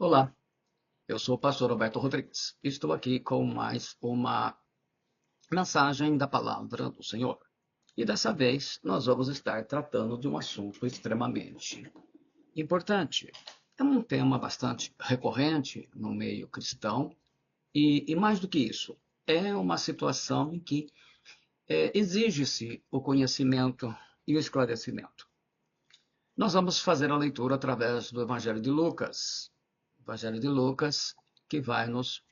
Olá, eu sou o pastor Roberto Rodrigues. Estou aqui com mais uma mensagem da palavra do Senhor. E dessa vez nós vamos estar tratando de um assunto extremamente importante. É um tema bastante recorrente no meio cristão e mais do que isso, é uma situação em que exige-se o conhecimento e o esclarecimento. Nós vamos fazer a leitura através do Evangelho de Lucas. Evangelho de Lucas, que vamos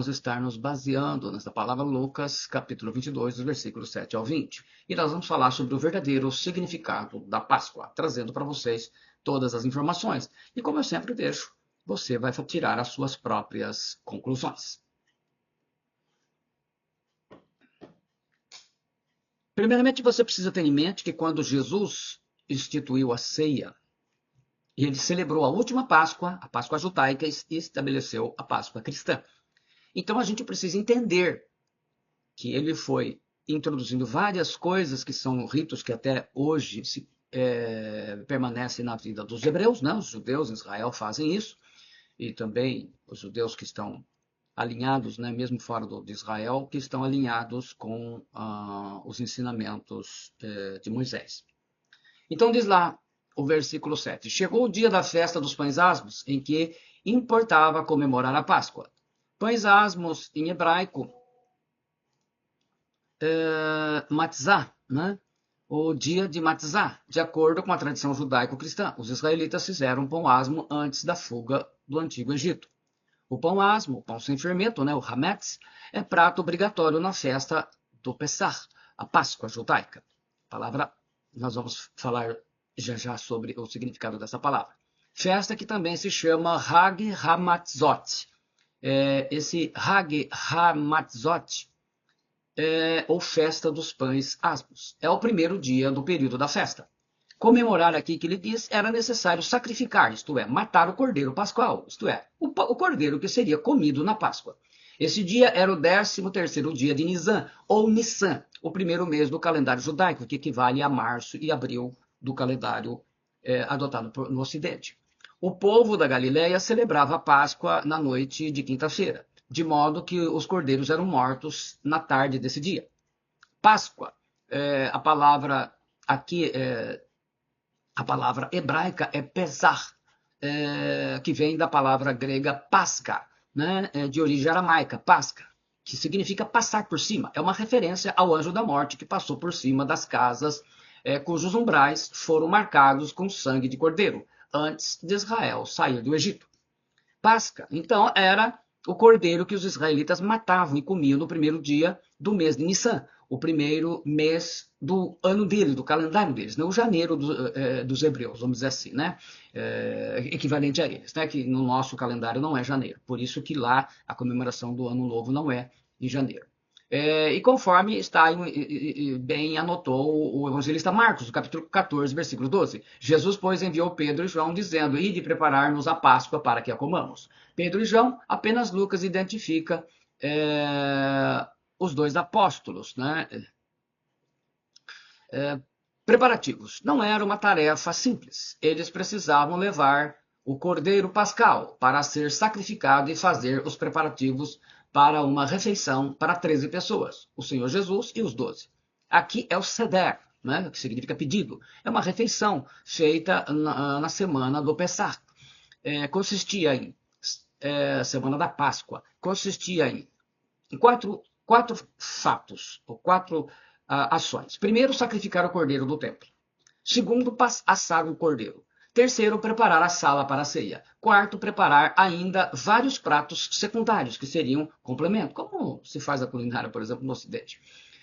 estar nos baseando nessa palavra Lucas, capítulo 22, dos versículos 7 ao 20. E nós vamos falar sobre o verdadeiro significado da Páscoa, trazendo para vocês todas as informações. E como eu sempre deixo, você vai tirar as suas próprias conclusões. Primeiramente, você precisa ter em mente que quando Jesus instituiu a ceia, e ele celebrou a última Páscoa, a Páscoa judaica, e estabeleceu a Páscoa cristã. Então a gente precisa entender que ele foi introduzindo várias coisas que são ritos que até hoje permanecem na vida dos hebreus, né? Os judeus em Israel fazem isso, e também os judeus que estão alinhados, né, mesmo fora de Israel, que estão alinhados com os ensinamentos de Moisés. Então diz lá o versículo 7. Chegou o dia da festa dos pães asmos, em que importava comemorar a Páscoa. Pães asmos, em hebraico, matzah, né? O dia de matzah, de acordo com a tradição judaico-cristã. Os israelitas fizeram pão asmo antes da fuga do Antigo Egito. O pão asmo, o pão sem fermento, né, o hametz, é prato obrigatório na festa do Pessah, a Páscoa judaica. Palavra, nós vamos falar já sobre o significado dessa palavra. Festa que também se chama Hag HaMatzot. Esse Hag HaMatzot, ou Festa dos Pães Asmos, é o primeiro dia do período da festa. Comemorar aqui que ele diz era necessário sacrificar, isto é, matar o cordeiro pascual, isto é, o cordeiro que seria comido na Páscoa. Esse dia era o 13º dia de Nisan, ou Nissan, o primeiro mês do calendário judaico, que equivale a março e abril do calendário adotado no Ocidente. O povo da Galileia celebrava a Páscoa na noite de quinta-feira, de modo que os cordeiros eram mortos na tarde desse dia. Páscoa, a palavra aqui, a palavra hebraica é Pesach, que vem da palavra grega Pasca, né, de origem aramaica, Pasca, que significa passar por cima. É uma referência ao anjo da morte que passou por cima das casas cujos umbrais foram marcados com sangue de cordeiro, antes de Israel sair do Egito. Páscoa, então, era o cordeiro que os israelitas matavam e comiam no primeiro dia do mês de Nissan, o primeiro mês do ano deles, do calendário deles, né? O janeiro dos hebreus, vamos dizer assim, né? Equivalente a eles, né? Que no nosso calendário não é janeiro, por isso que lá a comemoração do ano novo não é em janeiro. E conforme está bem anotou o evangelista Marcos, no capítulo 14, versículo 12. Jesus, pois, enviou Pedro e João, dizendo, ide preparar-nos a Páscoa para que a comamos. Pedro e João, apenas Lucas identifica os dois apóstolos, né? Preparativos. Não era uma tarefa simples. Eles precisavam levar o cordeiro pascal para ser sacrificado e fazer os preparativos para uma refeição para 13 pessoas, o Senhor Jesus e os 12. Aqui é o seder, né, que significa pedido. É uma refeição feita na semana do Pessah. Consistia em, semana da Páscoa, consistia em quatro fatos, ou quatro ações. Primeiro, sacrificar o cordeiro do templo. Segundo, assar o cordeiro. Terceiro, preparar a sala para a ceia. Quarto, preparar ainda vários pratos secundários, que seriam complemento, como se faz a culinária, por exemplo, no Ocidente.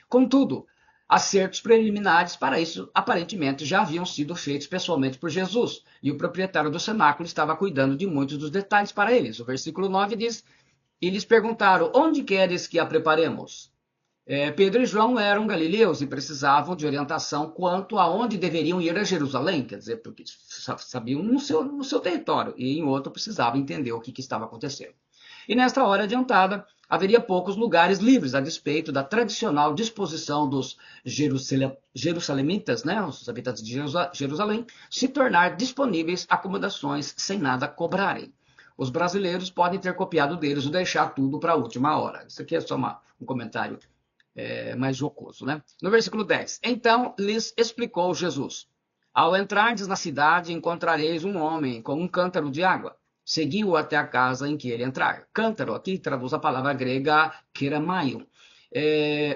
Contudo, acertos preliminares para isso, aparentemente, já haviam sido feitos pessoalmente por Jesus, e o proprietário do cenáculo estava cuidando de muitos dos detalhes para eles. O versículo 9 diz, e lhes perguntaram, onde queres que a preparemos? Pedro e João eram galileus e precisavam de orientação quanto a onde deveriam ir a Jerusalém, quer dizer, porque sabiam no seu território, e em outro precisavam entender o que estava acontecendo. E nesta hora adiantada, haveria poucos lugares livres, a despeito da tradicional disposição dos jerusalemitas, né, os habitantes de Jerusalém, se tornar disponíveis acomodações sem nada cobrarem. Os brasileiros podem ter copiado deles ou deixar tudo para a última hora. Isso aqui é só um comentário mais jocoso, né? No versículo 10. Então lhes explicou Jesus: ao entrardes na cidade, encontrareis um homem com um cântaro de água. Seguiu até a casa em que ele entrar. Cântaro aqui traduz a palavra grega keramaion,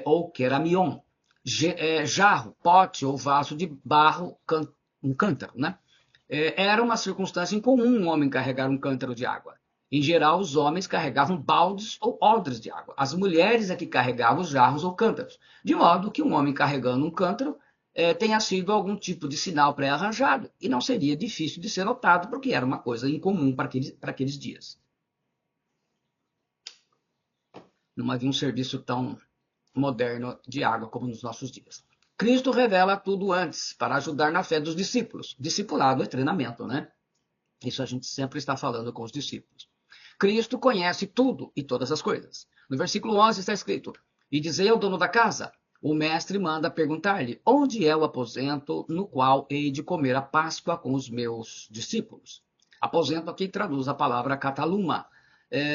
ou keramion. Jarro, pote ou vaso de barro, um cântaro, né? Era uma circunstância incomum um homem carregar um cântaro de água. Em geral, os homens carregavam baldes ou odres de água. As mulheres é que carregavam os jarros ou cântaros. De modo que um homem carregando um cântaro tenha sido algum tipo de sinal pré-arranjado e não seria difícil de ser notado, porque era uma coisa incomum para aqueles dias. Não havia um serviço tão moderno de água como nos nossos dias. Cristo revela tudo antes para ajudar na fé dos discípulos. Discipulado é treinamento, né? Isso a gente sempre está falando com os discípulos. Cristo conhece tudo e todas as coisas. No versículo 11 está escrito: e dizei ao dono da casa: o mestre manda perguntar-lhe onde é o aposento no qual hei de comer a Páscoa com os meus discípulos. Aposento aqui traduz a palavra cataluma.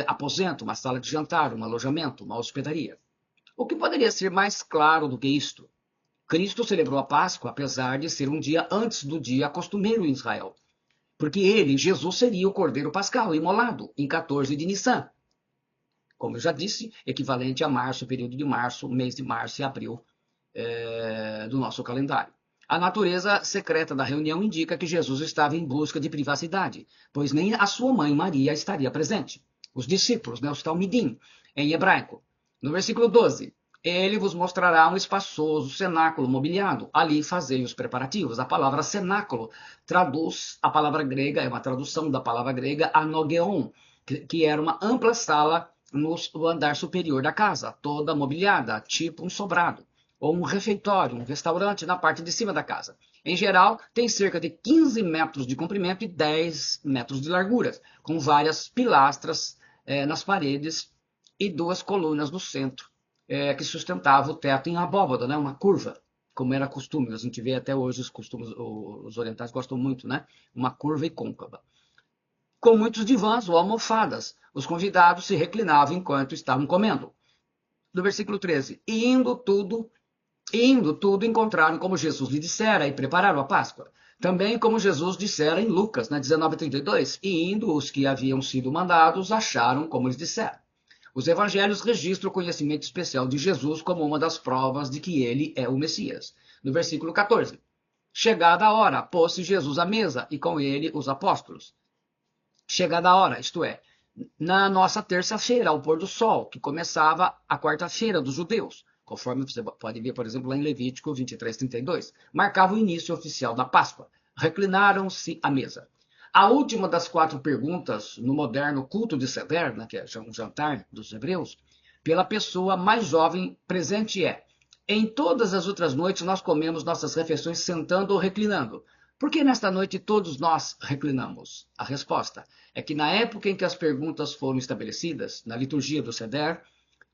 Aposento, uma sala de jantar, um alojamento, uma hospedaria. O que poderia ser mais claro do que isto? Cristo celebrou a Páscoa apesar de ser um dia antes do dia costumeiro em Israel. Porque ele, Jesus, seria o Cordeiro Pascal, imolado em 14 de Nissan. Como eu já disse, equivalente a março, período de março, mês de março e abril do nosso calendário. A natureza secreta da reunião indica que Jesus estava em busca de privacidade, pois nem a sua mãe Maria estaria presente. Os discípulos, os talmidim, em hebraico. No versículo 12, ele vos mostrará um espaçoso cenáculo mobiliado. Ali fazei os preparativos. A palavra cenáculo traduz a palavra grega, é uma tradução da palavra grega anogeon, que era uma ampla sala no andar superior da casa, toda mobiliada, tipo um sobrado, ou um refeitório, um restaurante na parte de cima da casa. Em geral, tem cerca de 15 metros de comprimento e 10 metros de largura, com várias pilastras nas paredes e 2 colunas no centro, que sustentava o teto em abóbada, né? Uma curva, como era costume. A gente vê até hoje os orientais gostam muito, né? Uma curva e côncava. Com muitos divãs ou almofadas, os convidados se reclinavam enquanto estavam comendo. No versículo 13, indo tudo, encontraram como Jesus lhe dissera e prepararam a Páscoa. Também como Jesus dissera em Lucas, na 19:32, e indo os que haviam sido mandados, acharam como lhes dissera. Os evangelhos registram o conhecimento especial de Jesus como uma das provas de que ele é o Messias. No versículo 14, chegada a hora, pôs-se Jesus à mesa e com ele os apóstolos. Chegada a hora, isto é, na nossa terça-feira, ao pôr do sol, que começava a quarta-feira dos judeus, conforme você pode ver, por exemplo, lá em Levítico 23:32, marcava o início oficial da Páscoa. Reclinaram-se à mesa. A última das 4 perguntas no moderno culto de Seder, que é um jantar dos hebreus, pela pessoa mais jovem presente é: em todas as outras noites nós comemos nossas refeições sentando ou reclinando. Por que nesta noite todos nós reclinamos? A resposta é que na época em que as perguntas foram estabelecidas, na liturgia do Seder,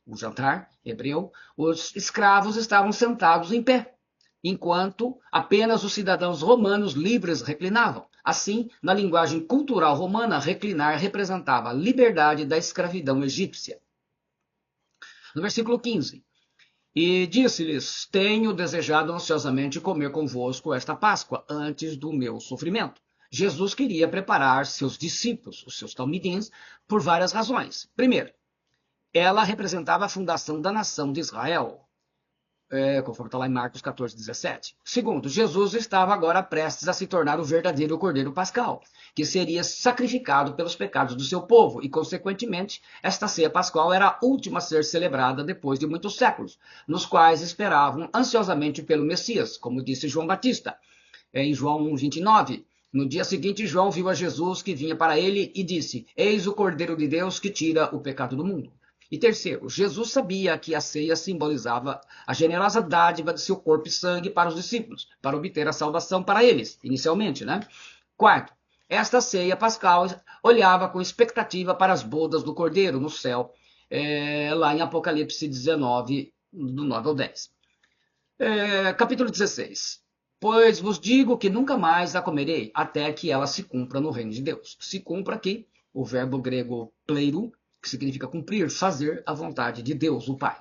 o jantar hebreu, os escravos estavam sentados em pé, enquanto apenas os cidadãos romanos livres reclinavam. Assim, na linguagem cultural romana, reclinar representava a liberdade da escravidão egípcia. No versículo 15, e disse-lhes: tenho desejado ansiosamente comer convosco esta Páscoa antes do meu sofrimento. Jesus queria preparar seus discípulos, os seus talmidins, por várias razões. Primeiro, ela representava a fundação da nação de Israel, conforme está lá em Marcos 14:17. Segundo, Jesus estava agora prestes a se tornar o verdadeiro Cordeiro Pascal, que seria sacrificado pelos pecados do seu povo, e, consequentemente, esta ceia pascual era a última a ser celebrada depois de muitos séculos, nos quais esperavam ansiosamente pelo Messias, como disse João Batista, em João 1:29. No dia seguinte, João viu a Jesus que vinha para ele e disse: eis o Cordeiro de Deus que tira o pecado do mundo. E terceiro, Jesus sabia que a ceia simbolizava a generosa dádiva de seu corpo e sangue para os discípulos, para obter a salvação para eles, inicialmente, né? Quarto, esta ceia pascal olhava com expectativa para as bodas do Cordeiro no céu, lá em Apocalipse 19, do 9 ao 10. Capítulo 16. Pois vos digo que nunca mais a comerei, até que ela se cumpra no reino de Deus. Se cumpra aqui o verbo grego pleiro, que significa cumprir, fazer a vontade de Deus, o Pai.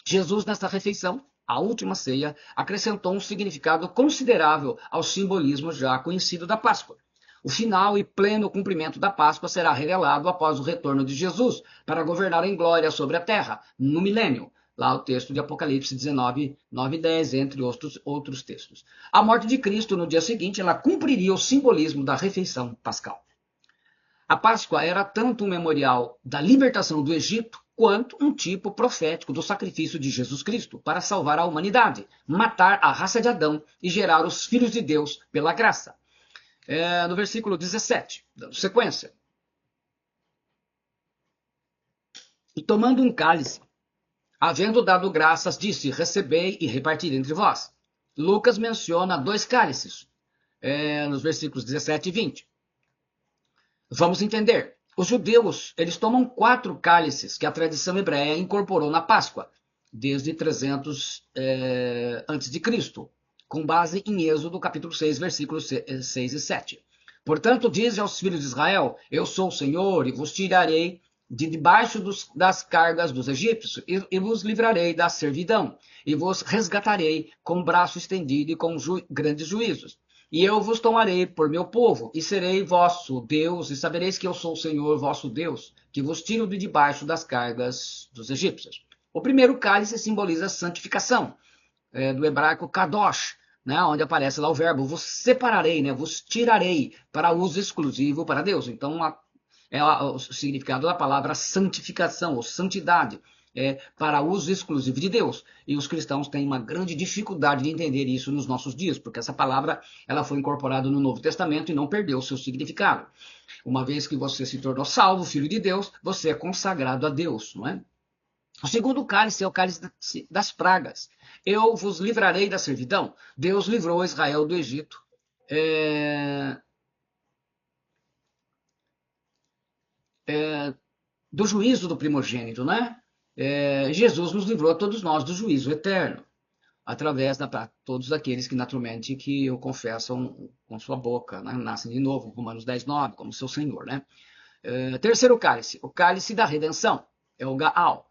Jesus, nesta refeição, a última ceia, acrescentou um significado considerável ao simbolismo já conhecido da Páscoa. O final e pleno cumprimento da Páscoa será revelado após o retorno de Jesus para governar em glória sobre a terra, no milênio. Lá o texto de Apocalipse 19, 9 e 10, entre outros textos. A morte de Cristo no dia seguinte, ela cumpriria o simbolismo da refeição pascal. A Páscoa era tanto um memorial da libertação do Egito, quanto um tipo profético do sacrifício de Jesus Cristo para salvar a humanidade, matar a raça de Adão e gerar os filhos de Deus pela graça. No versículo 17, dando sequência. E tomando um cálice, havendo dado graças, disse, recebei e reparti entre vós. Lucas menciona 2 cálices, nos versículos 17 e 20. Vamos entender. Os judeus, eles tomam 4 cálices que a tradição hebreia incorporou na Páscoa, desde 300 a.C., com base em Êxodo, capítulo 6, versículos 6 e 7. Portanto, diz aos filhos de Israel, eu sou o Senhor, e vos tirarei de debaixo das cargas dos egípcios, e vos livrarei da servidão, e vos resgatarei com braço estendido e com grandes juízos. E eu vos tomarei por meu povo, e serei vosso Deus, e sabereis que eu sou o Senhor vosso Deus, que vos tiro de debaixo das cargas dos egípcios. O primeiro cálice simboliza a santificação, do hebraico kadosh, né, onde aparece lá o verbo, vos separarei, né, vos tirarei para uso exclusivo para Deus. Então, o significado da palavra santificação, ou santidade, para uso exclusivo de Deus. E os cristãos têm uma grande dificuldade de entender isso nos nossos dias, porque essa palavra ela foi incorporada no Novo Testamento e não perdeu o seu significado. Uma vez que você se tornou salvo, filho de Deus, você é consagrado a Deus, não é? O segundo cálice é o cálice das pragas. Eu vos livrarei da servidão. Deus livrou Israel do Egito. Do juízo do primogênito, né? Jesus nos livrou a todos nós do juízo eterno, através para todos aqueles que naturalmente que o confessam com sua boca, né? Nascem de novo, Romanos 10, 9, como seu Senhor, né? Terceiro cálice, o cálice da redenção, é o Gaal.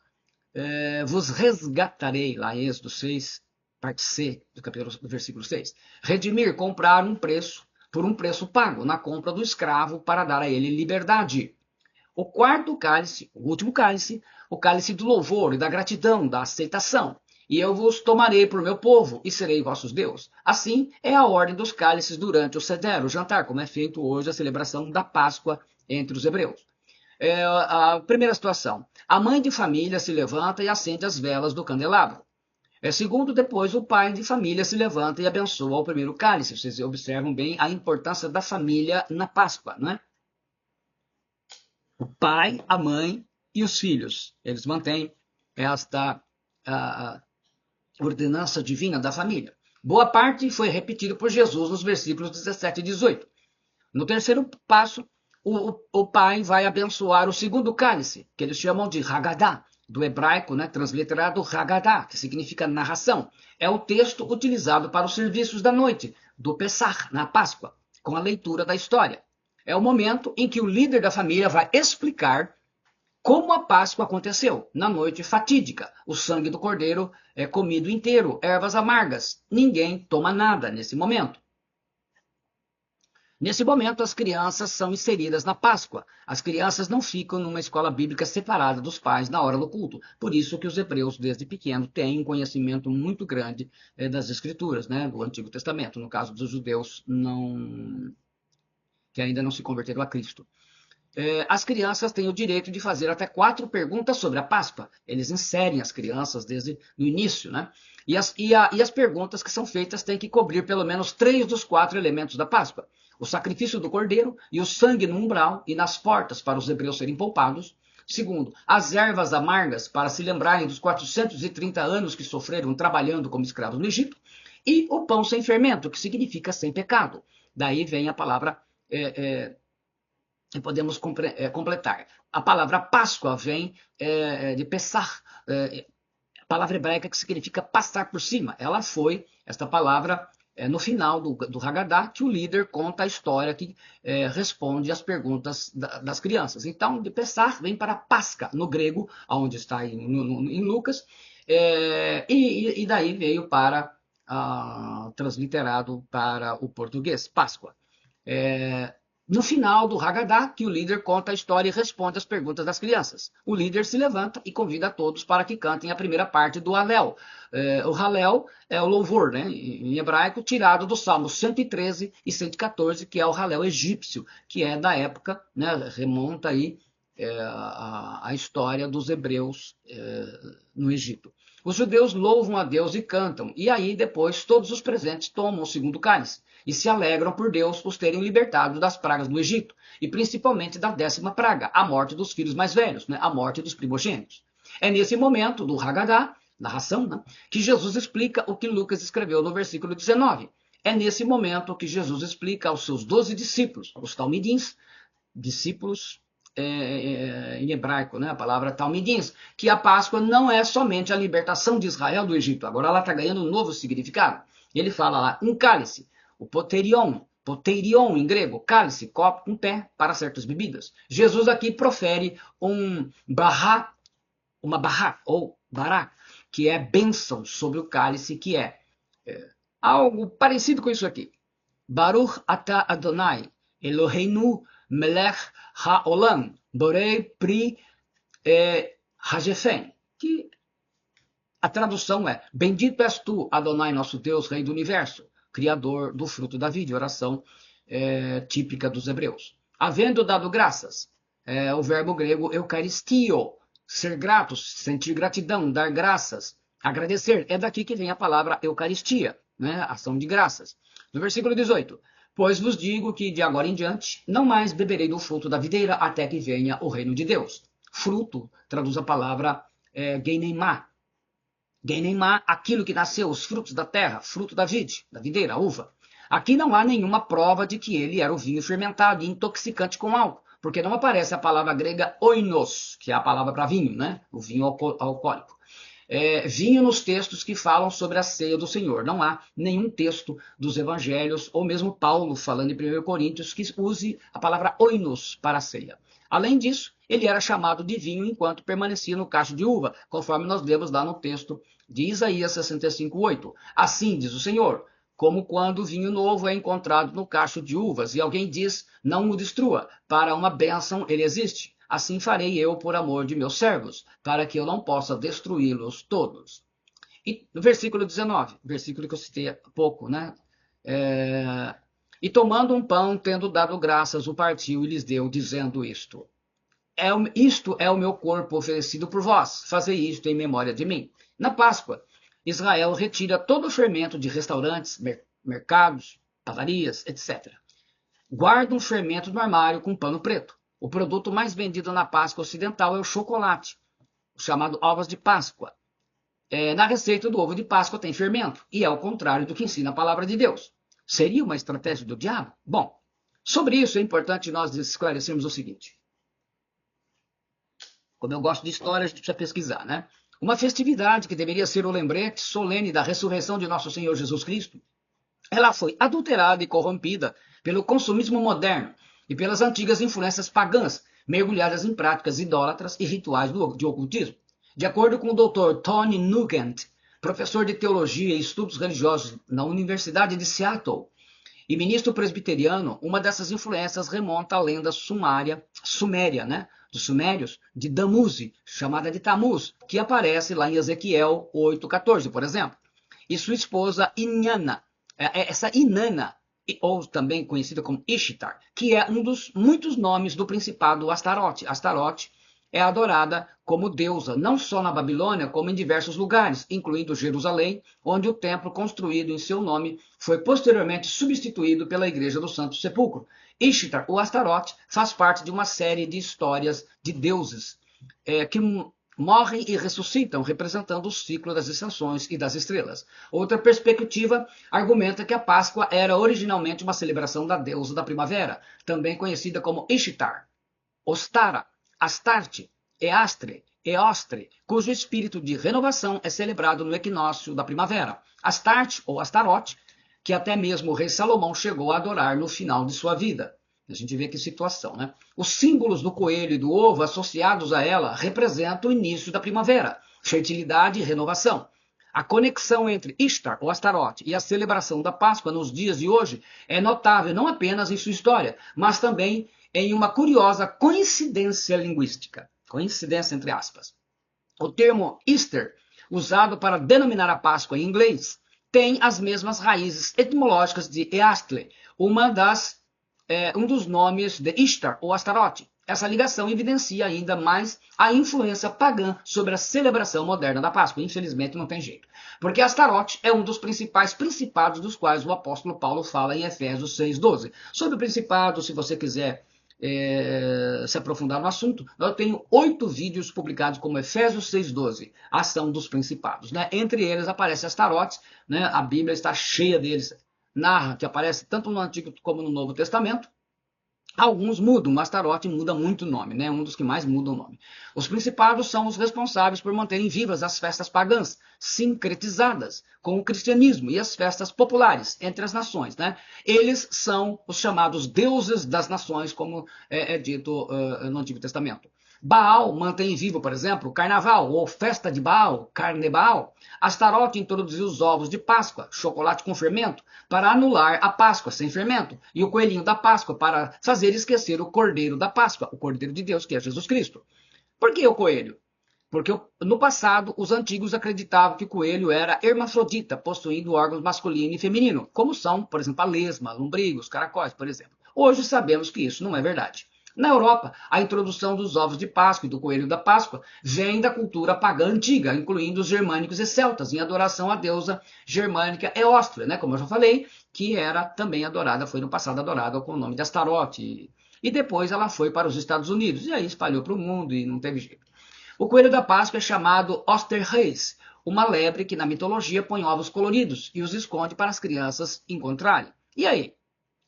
Vos resgatarei, lá em Êxodo 6, parte C, do versículo 6. Redimir, comprar por um preço pago, na compra do escravo, para dar a ele liberdade. O quarto cálice, o último cálice, o cálice do louvor e da gratidão, da aceitação. E eu vos tomarei por meu povo, e serei vossos Deus. Assim é a ordem dos cálices durante o seder, o jantar, como é feito hoje a celebração da Páscoa entre os hebreus. A primeira situação, a mãe de família se levanta e acende as velas do candelabro. Segundo, depois o pai de família se levanta e abençoa o primeiro cálice. Vocês observam bem a importância da família na Páscoa, não é? O pai, a mãe e os filhos, eles mantêm esta ordenança divina da família. Boa parte foi repetido por Jesus nos versículos 17 e 18. No terceiro passo, o pai vai abençoar o segundo cálice, que eles chamam de Haggadah, do hebraico, né, transliterado Haggadah, que significa narração. É o texto utilizado para os serviços da noite, do Pessach, na Páscoa, com a leitura da história. É o momento em que o líder da família vai explicar como a Páscoa aconteceu, na noite fatídica. O sangue do cordeiro é comido inteiro, ervas amargas. Ninguém toma nada nesse momento. Nesse momento, as crianças são inseridas na Páscoa. As crianças não ficam numa escola bíblica separada dos pais na hora do culto. Por isso que os hebreus, desde pequeno, têm um conhecimento muito grande das Escrituras, né, do Antigo Testamento. No caso dos judeus, que ainda não se converteram a Cristo. As crianças têm o direito de fazer até 4 perguntas sobre a Páscoa. Eles inserem as crianças desde o início, né? E as perguntas que são feitas têm que cobrir pelo menos 3 dos 4 elementos da Páscoa. O sacrifício do cordeiro e o sangue no umbral e nas portas para os hebreus serem poupados. Segundo, as ervas amargas para se lembrarem dos 430 anos que sofreram trabalhando como escravos no Egito. E o pão sem fermento, que significa sem pecado. Daí vem a palavra... podemos completar. A palavra Páscoa vem de Pessach, a palavra hebraica que significa passar por cima. Esta palavra no final do Haggadah, que o líder conta a história que responde às perguntas das crianças. Então, de Pessah vem para Páscoa, no grego, onde está em Lucas, e daí veio para, transliterado para o português, Páscoa. No final do Haggadah, que o líder conta a história e responde às perguntas das crianças. O líder se levanta e convida a todos para que cantem a primeira parte do Hallel. O Hallel é o louvor, né, em hebraico, tirado dos Salmos 113 e 114, que é o Hallel egípcio, que é da época, né, remonta aí a história dos hebreus no Egito. Os judeus louvam a Deus e cantam, e aí depois todos os presentes tomam o segundo cálice e se alegram por Deus os terem libertado das pragas do Egito, e principalmente da 10ª praga, a morte dos filhos mais velhos, né, a morte dos primogênitos. É nesse momento do Haggadah, narração, né, que Jesus explica o que Lucas escreveu no versículo 19. É nesse momento que Jesus explica aos seus 12 discípulos, os talmidins, discípulos em hebraico, né, a palavra talmidins, que a Páscoa não é somente a libertação de Israel do Egito, agora ela está ganhando um novo significado. Ele fala lá, um cálice, o poterion em grego, cálice, copo com pé para certas bebidas. Jesus aqui profere uma bará ou bará, que é bênção sobre o cálice, que é algo parecido com isso aqui. Baruch atah Adonai, Eloheinu melech haolam, borei pri hagefen, que a tradução é: bendito és tu, Adonai, nosso Deus, Rei do Universo, Criador do fruto da vida, oração típica dos hebreus. Havendo dado graças, o verbo grego eucaristio, ser grato, sentir gratidão, dar graças, agradecer. É daqui que vem a palavra eucaristia, né? Ação de graças. No versículo 18, pois vos digo que de agora em diante não mais beberei do fruto da videira até que venha o reino de Deus. Fruto, traduz a palavra geinemá. Geinemá, aquilo que nasceu, os frutos da terra, fruto da vide, da videira, a uva. Aqui não há nenhuma prova de que ele era o vinho fermentado e intoxicante com álcool, porque não aparece a palavra grega oinos, que é a palavra para vinho, né? O vinho alcoólico. Vinho nos textos que falam sobre a ceia do Senhor. Não há nenhum texto dos evangelhos, ou mesmo Paulo falando em 1 Coríntios, que use a palavra oinos para a ceia. Além disso, ele era chamado de vinho enquanto permanecia no cacho de uva, conforme nós lemos lá no texto de Isaías 65:8. Assim diz o Senhor, como quando o vinho novo é encontrado no cacho de uvas, e alguém diz, não o destrua, para uma bênção ele existe. Assim farei eu por amor de meus servos, para que eu não possa destruí-los todos. E no versículo 19, versículo que eu citei há pouco, né? E tomando um pão, tendo dado graças, o partiu e lhes deu, dizendo isto. Isto é o meu corpo oferecido por vós, fazei isto em memória de mim. Na Páscoa, Israel retira todo o fermento de restaurantes, mercados, padarias, etc. Guarda um fermento no armário com pano preto. O produto mais vendido na Páscoa ocidental é o chocolate, chamado ovos de Páscoa. Na receita do ovo de Páscoa tem fermento, e é o contrário do que ensina a palavra de Deus. Seria uma estratégia do diabo? Bom, sobre isso é importante nós esclarecermos o seguinte. Como eu gosto de história, a gente precisa pesquisar, né? Uma festividade que deveria ser o lembrete solene da ressurreição de nosso Senhor Jesus Cristo, ela foi adulterada e corrompida pelo consumismo moderno e pelas antigas influências pagãs, mergulhadas em práticas idólatras e rituais de ocultismo. De acordo com o Dr. Tony Nugent, professor de teologia e estudos religiosos na Universidade de Seattle e ministro presbiteriano, uma dessas influências remonta à lenda suméria, né? Dos sumérios, de Tammuz, chamada de Tammuz, que aparece lá em Ezequiel 8:14, por exemplo. E sua esposa Inanna, essa Inanna, ou também conhecida como Ishtar, que é um dos muitos nomes do principado Astarote. Astarote é adorada como deusa, não só na Babilônia, como em diversos lugares, incluindo Jerusalém, onde o templo construído em seu nome foi posteriormente substituído pela Igreja do Santo Sepulcro. Ishtar, ou Astarote, faz parte de uma série de histórias de deuses que morrem e ressuscitam, representando o ciclo das estações e das estrelas. Outra perspectiva argumenta que a Páscoa era originalmente uma celebração da deusa da primavera, também conhecida como Ishtar, Ostara, Astarte, Eastre, Eostre, cujo espírito de renovação é celebrado no equinócio da primavera. Astarte, ou Astarote, que até mesmo o rei Salomão chegou a adorar no final de sua vida. A gente vê que situação, né? Os símbolos do coelho e do ovo associados a ela representam o início da primavera, fertilidade e renovação. A conexão entre Ishtar, ou Astarote, e a celebração da Páscoa nos dias de hoje é notável não apenas em sua história, mas também em uma curiosa coincidência linguística. Coincidência entre aspas. O termo Easter, usado para denominar a Páscoa em inglês, tem as mesmas raízes etimológicas de Eastle, um dos nomes de Ishtar, ou Astarote. Essa ligação evidencia ainda mais a influência pagã sobre a celebração moderna da Páscoa. Infelizmente não tem jeito. Porque Astarote é um dos principais principados dos quais o apóstolo Paulo fala em Efésios 6,12. Sobre o principado, se você quiser se aprofundar no assunto, eu tenho 8 vídeos publicados como Efésios 6,12, ação dos principados. Né? Entre eles aparece Astarote, né? A Bíblia está cheia deles, narra que aparece tanto no Antigo como no Novo Testamento. Alguns mudam, mas Astarote muda muito o nome, né? Um dos que mais muda o nome. Os principados são os responsáveis por manterem vivas as festas pagãs, sincretizadas com o cristianismo e as festas populares entre as nações, né? Eles são os chamados deuses das nações, como é dito no Antigo Testamento. Baal mantém vivo, por exemplo, o carnaval, ou festa de Baal, Carnebaal. Astarote introduziu os ovos de Páscoa, chocolate com fermento, para anular a Páscoa sem fermento, e o coelhinho da Páscoa para fazer esquecer o cordeiro da Páscoa, o cordeiro de Deus, que é Jesus Cristo. Por que o coelho? Porque no passado os antigos acreditavam que o coelho era hermafrodita, possuindo órgãos masculino e feminino, como são, por exemplo, a lesma, lombrigos, caracóis, por exemplo. Hoje sabemos que isso não é verdade. Na Europa, a introdução dos ovos de Páscoa e do coelho da Páscoa vem da cultura pagã antiga, incluindo os germânicos e celtas, em adoração à deusa germânica Eóstria, né? Como eu já falei, que era também adorada, foi no passado adorada com o nome de Astarote. E depois ela foi para os Estados Unidos, e aí espalhou para o mundo e não teve jeito. O coelho da Páscoa é chamado Osterreis, uma lebre que na mitologia põe ovos coloridos e os esconde para as crianças encontrarem. E aí,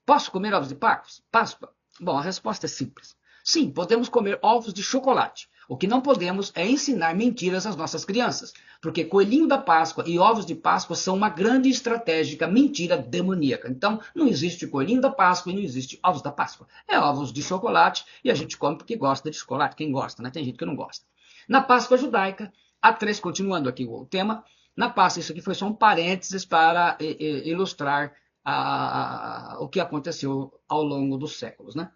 posso comer ovos de Páscoa? Bom, a resposta é simples. Sim, podemos comer ovos de chocolate. O que não podemos é ensinar mentiras às nossas crianças, porque coelhinho da Páscoa e ovos de Páscoa são uma grande e estratégica mentira demoníaca. Então, não existe coelhinho da Páscoa e não existe ovos da Páscoa. É ovos de chocolate e a gente come porque gosta de chocolate. Quem gosta, né? Tem gente que não gosta. Na Páscoa judaica, há 3, continuando aqui o tema, na Páscoa, isso aqui foi só um parênteses para ilustrar o que aconteceu ao longo dos séculos, né?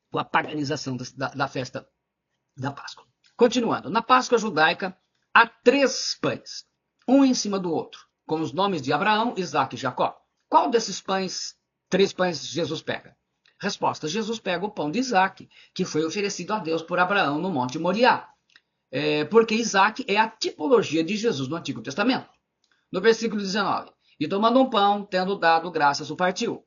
Com a paganização da festa da Páscoa. Continuando, na Páscoa judaica há 3 pães, um em cima do outro, com os nomes de Abraão, Isaque e Jacó. Qual desses pães, 3 pães, Jesus pega? Resposta, Jesus pega o pão de Isaque, que foi oferecido a Deus por Abraão no Monte Moriá, porque Isaque é a tipologia de Jesus no Antigo Testamento. No versículo 19, e tomando um pão, tendo dado graças, o partiu.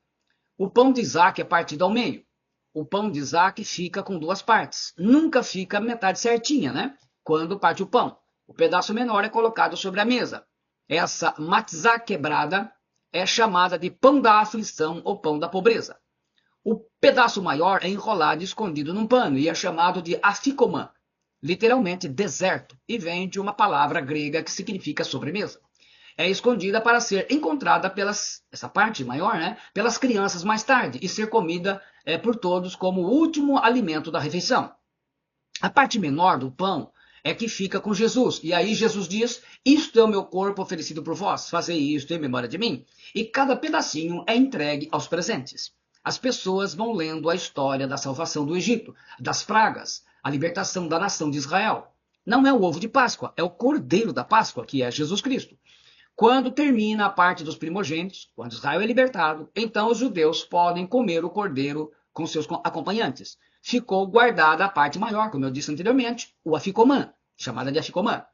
O pão de Isaque é partido ao meio. O pão de Isaque fica com 2 partes. Nunca fica a metade certinha, né? Quando parte o pão. O pedaço menor é colocado sobre a mesa. Essa matzá quebrada é chamada de pão da aflição ou pão da pobreza. O pedaço maior é enrolado e escondido num pano e é chamado de aficomã, literalmente deserto, e vem de uma palavra grega que significa sobremesa. É escondida para ser encontrada essa parte maior, né, pelas crianças mais tarde e ser comida por todos como o último alimento da refeição. A parte menor do pão é que fica com Jesus. E aí Jesus diz, isto é o meu corpo oferecido por vós, fazei isto em memória de mim. E cada pedacinho é entregue aos presentes. As pessoas vão lendo a história da salvação do Egito, das pragas, a libertação da nação de Israel. Não é o ovo de Páscoa, é o cordeiro da Páscoa, que é Jesus Cristo. Quando termina a parte dos primogênitos, quando Israel é libertado, então os judeus podem comer o cordeiro com seus acompanhantes. Ficou guardada a parte maior, como eu disse anteriormente, o aficomã, chamada de aficomã.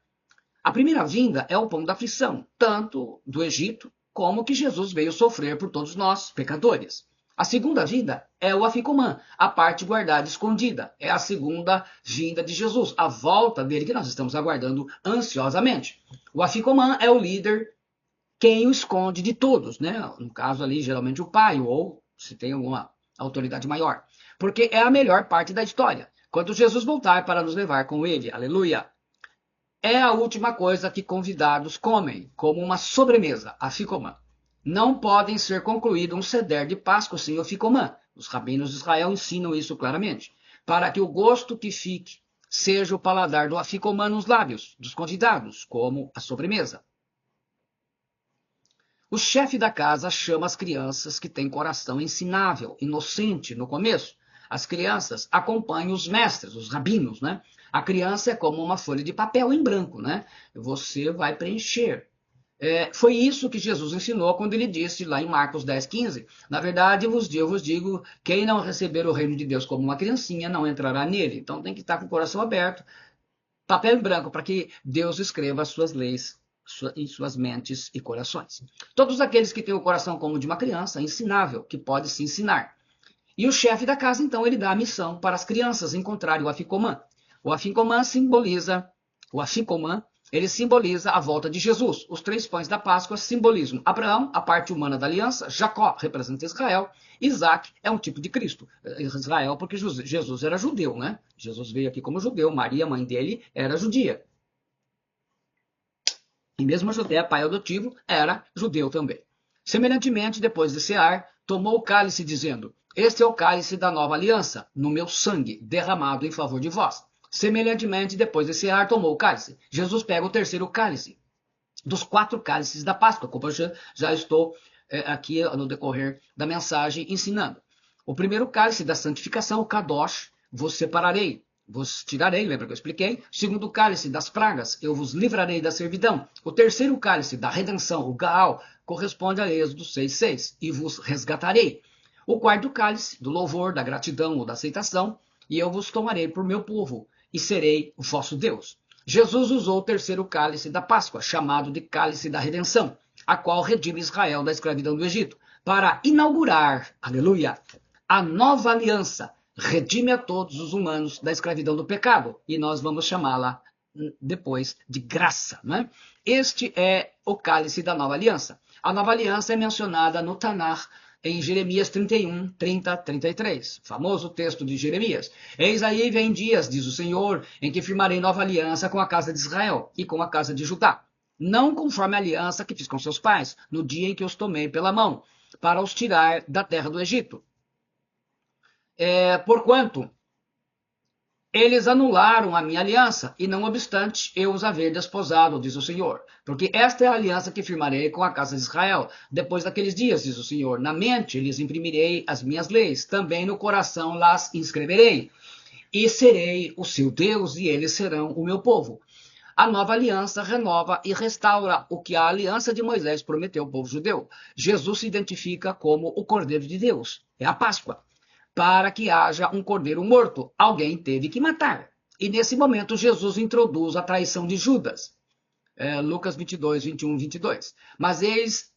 A primeira vinda é o pão da aflição, tanto do Egito como que Jesus veio sofrer por todos nós, pecadores. A segunda vinda é o aficomã, a parte guardada escondida. É a segunda vinda de Jesus, a volta dele que nós estamos aguardando ansiosamente. O aficomã é o líder, quem o esconde de todos, né? No caso ali, geralmente o pai, ou se tem alguma autoridade maior. Porque é a melhor parte da história. Quando Jesus voltar para nos levar com ele, aleluia. É a última coisa que convidados comem, como uma sobremesa, aficomã. Não podem ser concluídos um seder de Páscoa sem o ficomã. Os rabinos de Israel ensinam isso claramente. Para que o gosto que fique seja o paladar do aficomã nos lábios dos convidados, como a sobremesa. O chefe da casa chama as crianças que têm coração ensinável, inocente no começo. As crianças acompanham os mestres, os rabinos, né? A criança é como uma folha de papel em branco, né? Você vai preencher. Foi isso que Jesus ensinou quando ele disse lá em Marcos 10:15. Na verdade, eu vos digo, quem não receber o reino de Deus como uma criancinha não entrará nele. Então tem que estar com o coração aberto, papel em branco, para que Deus escreva as suas leis em suas mentes e corações. Todos aqueles que têm o coração como de uma criança, ensinável, que pode se ensinar. E o chefe da casa, então, ele dá a missão para as crianças encontrarem o aficomã. O aficomã ele simboliza a volta de Jesus. Os 3 pães da Páscoa simbolizam Abraão, a parte humana da aliança, Jacó representa Israel, Isaac é um tipo de Cristo. Israel porque Jesus era judeu, né? Jesus veio aqui como judeu, Maria, mãe dele, era judia. E mesmo José, pai adotivo, era judeu também. Semelhantemente, depois de cear, tomou o cálice, dizendo: Este é o cálice da nova aliança, no meu sangue, derramado em favor de vós. Semelhantemente, depois de cear, tomou o cálice. Jesus pega o terceiro cálice, dos 4 cálices da Páscoa, como eu já estou aqui no decorrer da mensagem ensinando. O primeiro cálice da santificação, o Kadosh, vos separarei, vos tirarei, lembra que eu expliquei? O segundo cálice das pragas, eu vos livrarei da servidão. O terceiro cálice da redenção, o Gaal, corresponde a Êxodo 6:6, e vos resgatarei. O quarto cálice, do louvor, da gratidão ou da aceitação, e eu vos tomarei por meu povo, e serei o vosso Deus. Jesus usou o terceiro cálice da Páscoa, chamado de cálice da redenção, a qual redime Israel da escravidão do Egito, para inaugurar, aleluia, a nova aliança, redime a todos os humanos da escravidão do pecado, e nós vamos chamá-la depois de graça, né? Este é o cálice da nova aliança. A nova aliança é mencionada no Tanar, em Jeremias 31, 30, 33, famoso texto de Jeremias. Eis aí vem dias, diz o Senhor, em que firmarei nova aliança com a casa de Israel e com a casa de Judá, não conforme a aliança que fiz com seus pais, no dia em que os tomei pela mão, para os tirar da terra do Egito. Porquanto eles anularam a minha aliança, e não obstante eu os haver desposado, diz o Senhor. Porque esta é a aliança que firmarei com a casa de Israel, depois daqueles dias, diz o Senhor. Na mente lhes imprimirei as minhas leis, também no coração las inscreverei. E serei o seu Deus, e eles serão o meu povo. A nova aliança renova e restaura o que a aliança de Moisés prometeu ao povo judeu. Jesus se identifica como o Cordeiro de Deus, é a Páscoa. Para que haja um cordeiro morto, alguém teve que matar. E nesse momento Jesus introduz a traição de Judas. Lucas 22, 21, 22. Mas eis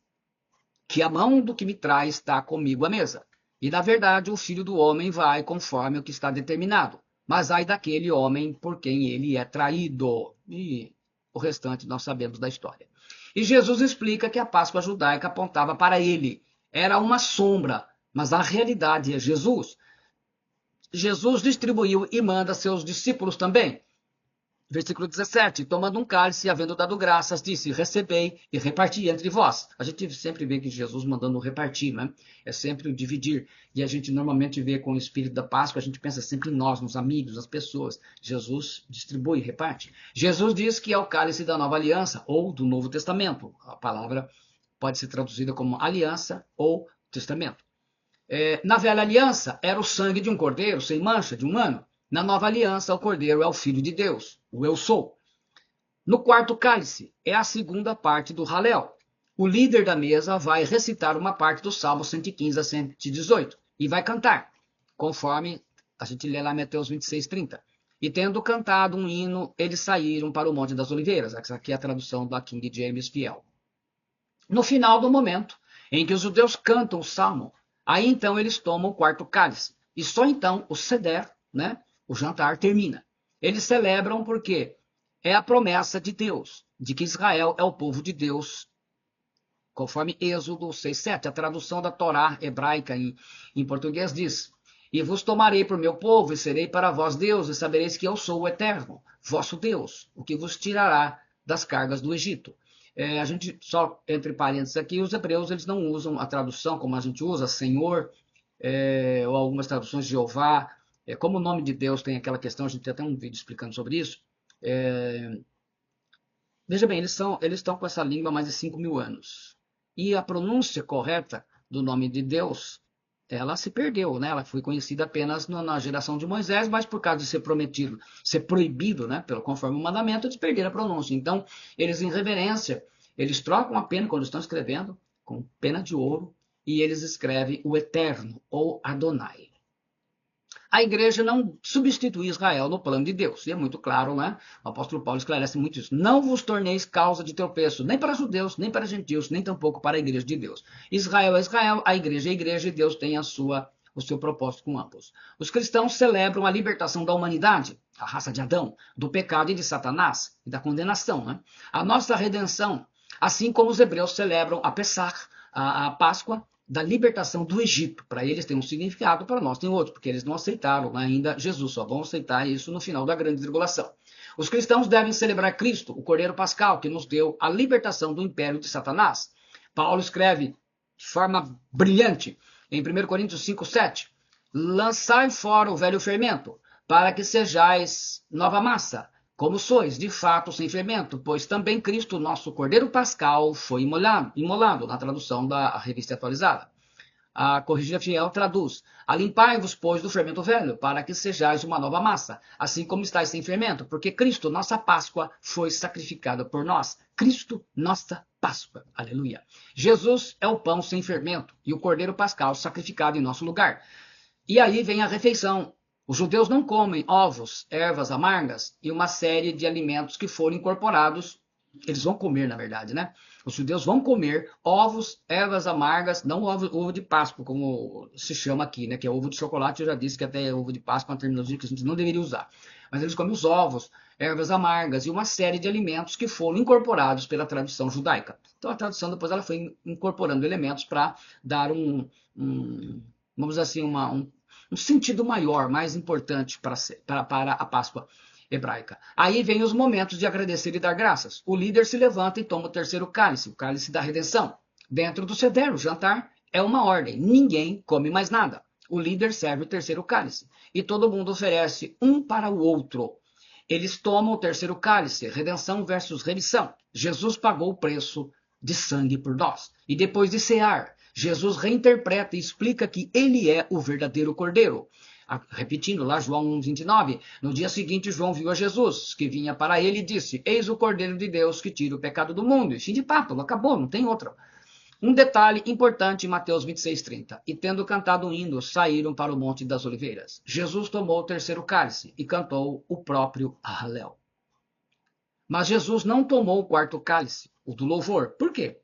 que a mão do que me trai está comigo à mesa. E na verdade o Filho do Homem vai conforme o que está determinado. Mas ai daquele homem por quem ele é traído. E o restante nós sabemos da história. E Jesus explica que a Páscoa judaica apontava para ele. Era uma sombra. Mas a realidade é Jesus. Jesus distribuiu e manda seus discípulos também. Versículo 17. Tomando um cálice e havendo dado graças, disse: recebei e reparti entre vós. A gente sempre vê que Jesus mandando repartir, né? É sempre o dividir. E a gente normalmente vê com o espírito da Páscoa, a gente pensa sempre em nós, nos amigos, nas pessoas. Jesus distribui, reparte. Jesus diz que é o cálice da nova aliança ou do Novo Testamento. A palavra pode ser traduzida como aliança ou testamento. Na velha aliança, era o sangue de um cordeiro sem mancha, de um ano. Na nova aliança, o cordeiro é o Filho de Deus, o eu sou. No quarto cálice, é a segunda parte do Halel. O líder da mesa vai recitar uma parte do Salmo 115 a 118 e vai cantar, conforme a gente lê lá em Mateus 26, 30. E tendo cantado um hino, eles saíram para o Monte das Oliveiras. Essa aqui é a tradução da King James Fiel. No final do momento em que os judeus cantam o Salmo, aí então eles tomam o quarto cálice. E só então o seder, né, o jantar, termina. Eles celebram porque é a promessa de Deus, de que Israel é o povo de Deus, conforme Êxodo 6:7. A tradução da Torá hebraica em português diz: E vos tomarei por meu povo, e serei para vós Deus, e sabereis que eu sou o Eterno, vosso Deus, o que vos tirará das cargas do Egito. A gente, só entre parênteses aqui, os hebreus eles não usam a tradução como a gente usa, Senhor, ou algumas traduções de Jeová. Como o nome de Deus tem aquela questão, a gente tem até um vídeo explicando sobre isso. Veja bem, eles estão com essa língua há mais de 5.000 anos. E a pronúncia correta do nome de Deus, ela se perdeu, né? Ela foi conhecida apenas na geração de Moisés, mas por causa de ser prometido, ser proibido, né? Conforme o mandamento, eles perderam a pronúncia. Então, eles em reverência, eles trocam a pena quando estão escrevendo, com pena de ouro, e eles escrevem o Eterno, ou Adonai. A igreja não substitui Israel no plano de Deus. E é muito claro, né? O apóstolo Paulo esclarece muito isso. Não vos torneis causa de tropeço, nem para judeus, nem para gentios, nem tampouco para a igreja de Deus. Israel é Israel, a igreja é a igreja, e Deus tem o seu propósito com ambos. Os cristãos celebram a libertação da humanidade, a raça de Adão, do pecado e de Satanás, e da condenação, né? A nossa redenção, assim como os hebreus celebram a Pessach, a Páscoa, da libertação do Egito. Para eles tem um significado, para nós tem outro, porque eles não aceitaram ainda Jesus, só vão aceitar isso no final da grande tribulação. Os cristãos devem celebrar Cristo, o Cordeiro Pascal, que nos deu a libertação do império de Satanás. Paulo escreve de forma brilhante em 1 Coríntios 5:7: lançai fora o velho fermento, para que sejais nova massa, como sois, de fato, sem fermento, pois também Cristo, nosso Cordeiro Pascal, foi imolado, na tradução da Revista Atualizada. A Corrigida Fiel traduz: alimpai-vos, pois, do fermento velho, para que sejais uma nova massa, assim como estáis sem fermento, porque Cristo, nossa Páscoa, foi sacrificado por nós. Cristo, nossa Páscoa. Aleluia. Jesus é o pão sem fermento e o Cordeiro Pascal sacrificado em nosso lugar. E aí vem a refeição. Os judeus não comem ovos, ervas amargas e uma série de alimentos que foram incorporados. Eles vão comer, na verdade, né? Os judeus vão comer ovos, ervas amargas, não ovo de Páscoa, como se chama aqui, né? Que é ovo de chocolate. Eu já disse que até ovo de Páscoa é uma terminologia que a gente não deveria usar. Mas eles comem os ovos, ervas amargas e uma série de alimentos que foram incorporados pela tradição judaica. Então a tradução depois ela foi incorporando elementos para dar vamos dizer assim, um sentido maior, mais importante para a Páscoa hebraica. Aí vem os momentos de agradecer e dar graças. O líder se levanta e toma o terceiro cálice, o cálice da redenção. Dentro do ceder, o jantar é uma ordem. Ninguém come mais nada. O líder serve o terceiro cálice e todo mundo oferece um para o outro. Eles tomam o terceiro cálice, redenção versus remissão. Jesus pagou o preço de sangue por nós. E depois de cear, Jesus reinterpreta e explica que ele é o verdadeiro Cordeiro. Repetindo lá João 1,29, no dia seguinte João viu a Jesus, que vinha para ele e disse: eis o Cordeiro de Deus que tira o pecado do mundo. E fim de papo, acabou, não tem outra. Um detalhe importante em Mateus 26:30. E tendo cantado um hino, saíram para o Monte das Oliveiras. Jesus tomou o terceiro cálice e cantou o próprio Hallel. Mas Jesus não tomou o quarto cálice, o do louvor. Por quê?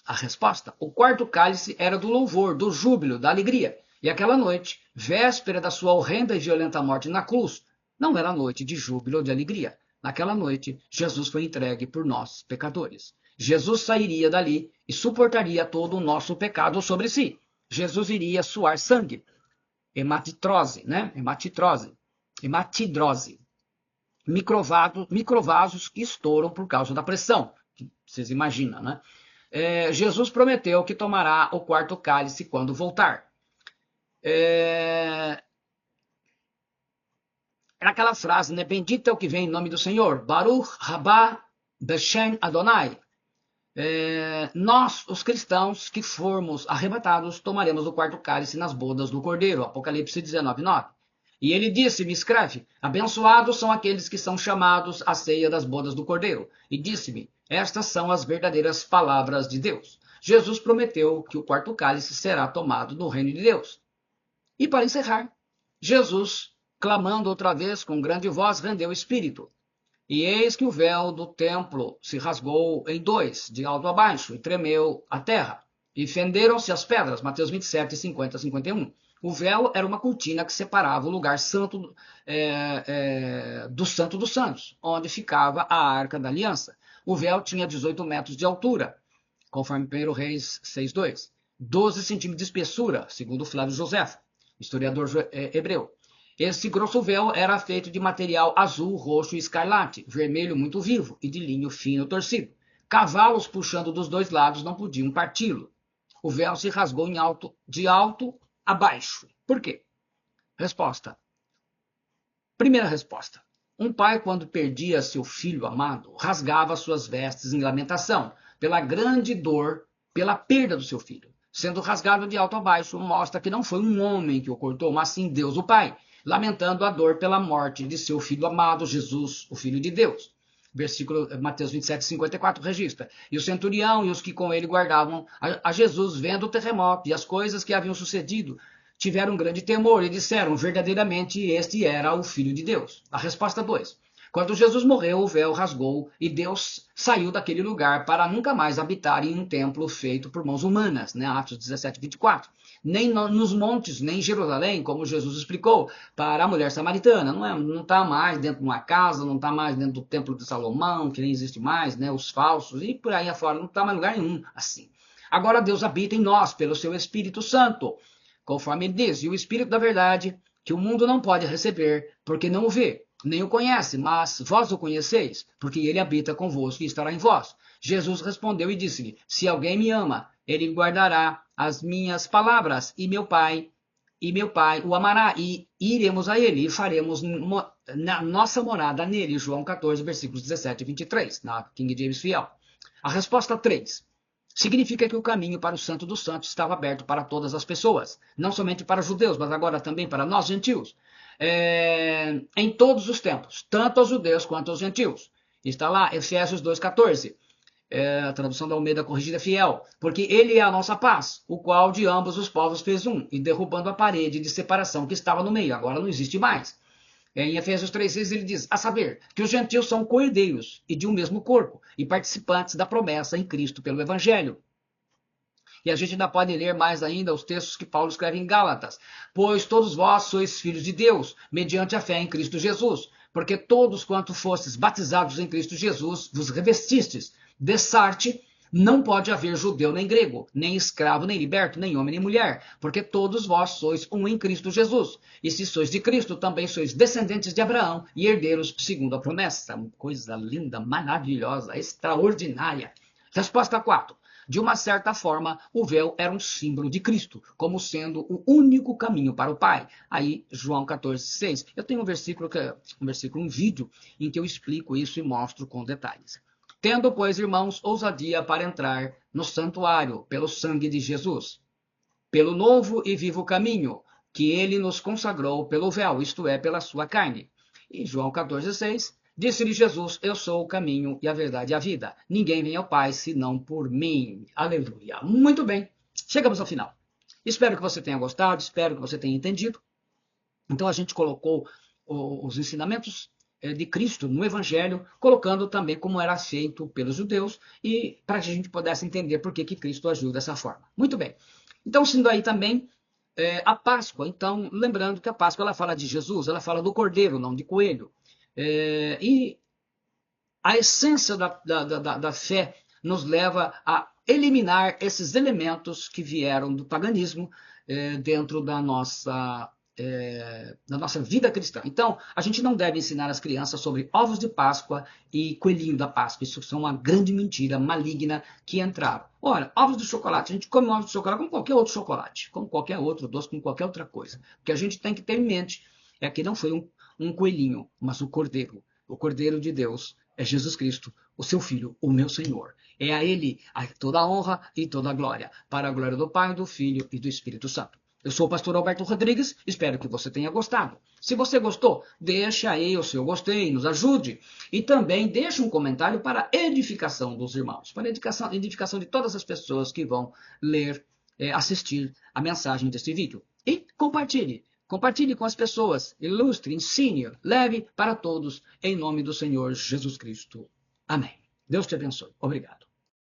A resposta: o quarto cálice era do louvor, do júbilo, da alegria. E aquela noite, véspera da sua horrenda e violenta morte na cruz, não era noite de júbilo ou de alegria. Naquela noite, Jesus foi entregue por nós, pecadores. Jesus sairia dali e suportaria todo o nosso pecado sobre si. Jesus iria suar sangue. Hematidrose, né? Hematidrose. Microvasos que estouram por causa da pressão. Vocês imaginam, né? Jesus prometeu que tomará o quarto cálice quando voltar. Era aquela frase, né? Bendito é o que vem em nome do Senhor. Baruch rabá beshem Adonai. Nós, os cristãos que formos arrebatados, tomaremos o quarto cálice nas bodas do Cordeiro. Apocalipse 19:9. E ele disse, me escreve: abençoados são aqueles que são chamados à ceia das bodas do Cordeiro. E disse-me: estas são as verdadeiras palavras de Deus. Jesus prometeu que o quarto cálice será tomado no reino de Deus. E para encerrar, Jesus, clamando outra vez com grande voz, rendeu o espírito. E eis que o véu do templo se rasgou em dois, de alto a baixo, e tremeu a terra. E fenderam-se as pedras. Mateus 27, 50, 51. O véu era uma cortina que separava o lugar santo do Santo dos Santos, onde ficava a Arca da Aliança. O véu tinha 18 metros de altura, conforme 1 Reis 6:2. 12 centímetros de espessura, segundo Flávio Josefo, historiador hebreu. Esse grosso véu era feito de material azul, roxo e escarlate, vermelho muito vivo e de linho fino torcido. Cavalos puxando dos dois lados não podiam parti-lo. O véu se rasgou de alto a baixo. Por quê? Resposta. Primeira resposta. Um pai, quando perdia seu filho amado, rasgava suas vestes em lamentação, pela grande dor, pela perda do seu filho. Sendo rasgado de alto a baixo, mostra que não foi um homem que o cortou, mas sim Deus, o Pai, lamentando a dor pela morte de seu filho amado, Jesus, o Filho de Deus. Versículo Mateus 27, 54 registra. E o centurião e os que com ele guardavam a Jesus, vendo o terremoto e as coisas que haviam sucedido, tiveram um grande temor e disseram, verdadeiramente este era o Filho de Deus. A resposta 2. Quando Jesus morreu, o véu rasgou e Deus saiu daquele lugar para nunca mais habitar em um templo feito por mãos humanas, né? Atos 17, 24. Nem nos montes, nem em Jerusalém, como Jesus explicou para a mulher samaritana. Não está mais dentro de uma casa, não está mais dentro do templo de Salomão, que nem existe mais, né? Os falsos, e por aí afora, não está mais em lugar nenhum assim. Agora Deus habita em nós pelo seu Espírito Santo, conforme ele diz, e o Espírito da verdade, que o mundo não pode receber, porque não o vê, nem o conhece, mas vós o conheceis, porque ele habita convosco e estará em vós. Jesus respondeu e disse-lhe, se alguém me ama, ele guardará as minhas palavras, e meu Pai o amará, e iremos a ele, e faremos nossa morada nele. João 14, versículos 17 e 23, na King James Fiel. A resposta 3. Significa que o caminho para o Santo dos Santos estava aberto para todas as pessoas, não somente para os judeus, mas agora também para nós gentios, em todos os tempos, tanto aos judeus quanto aos gentios. Está lá, Efésios 2,14, a tradução da Almeida Corrigida Fiel, porque ele é a nossa paz, o qual de ambos os povos fez um, e derrubando a parede de separação que estava no meio, agora não existe mais. Em Efésios 3,6 ele diz, a saber, que os gentios são co-herdeiros e de um mesmo corpo, e participantes da promessa em Cristo pelo Evangelho. E a gente ainda pode ler mais ainda os textos que Paulo escreve em Gálatas. Pois todos vós sois filhos de Deus, mediante a fé em Cristo Jesus. Porque todos quanto fostes batizados em Cristo Jesus, vos revestistes. Dessarte, não pode haver judeu nem grego, nem escravo, nem liberto, nem homem nem mulher, porque todos vós sois um em Cristo Jesus. E se sois de Cristo, também sois descendentes de Abraão e herdeiros segundo a promessa. Coisa linda, maravilhosa, extraordinária. Resposta 4. De uma certa forma, o véu era um símbolo de Cristo, como sendo o único caminho para o Pai. Aí, João 14, 6. Eu tenho um vídeo em que eu explico isso e mostro com detalhes. Tendo, pois, irmãos, ousadia para entrar no santuário pelo sangue de Jesus, pelo novo e vivo caminho que ele nos consagrou pelo véu, isto é, pela sua carne. E João 14, 6, disse-lhe Jesus, eu sou o caminho e a verdade e a vida. Ninguém vem ao Pai senão por mim. Aleluia. Muito bem, chegamos ao final. Espero que você tenha gostado, espero que você tenha entendido. Então a gente colocou os ensinamentos de Cristo no Evangelho, colocando também como era feito pelos judeus e para que a gente pudesse entender por que Cristo agiu dessa forma. Muito bem. Então, sendo aí também a Páscoa. Então, lembrando que a Páscoa ela fala de Jesus, ela fala do cordeiro, não de coelho. E a essência da fé nos leva a eliminar esses elementos que vieram do paganismo dentro da nossa vida cristã. Então, a gente não deve ensinar as crianças sobre ovos de Páscoa e coelhinho da Páscoa. Isso é uma grande mentira maligna que entraram. Ora, ovos de chocolate, a gente come ovos de chocolate como qualquer outro chocolate, como qualquer outro doce, como qualquer outra coisa. O que a gente tem que ter em mente é que não foi um coelhinho, mas o Cordeiro de Deus é Jesus Cristo, o seu Filho, o meu Senhor. É a Ele toda a honra e toda a glória, para a glória do Pai, do Filho e do Espírito Santo. Eu sou o pastor Alberto Rodrigues, espero que você tenha gostado. Se você gostou, deixa aí o seu gostei, nos ajude. E também deixe um comentário para edificação dos irmãos, para edificação de todas as pessoas que vão ler, assistir a mensagem deste vídeo. E compartilhe. Compartilhe com as pessoas, ilustre, ensine, leve para todos, em nome do Senhor Jesus Cristo. Amém. Deus te abençoe. Obrigado.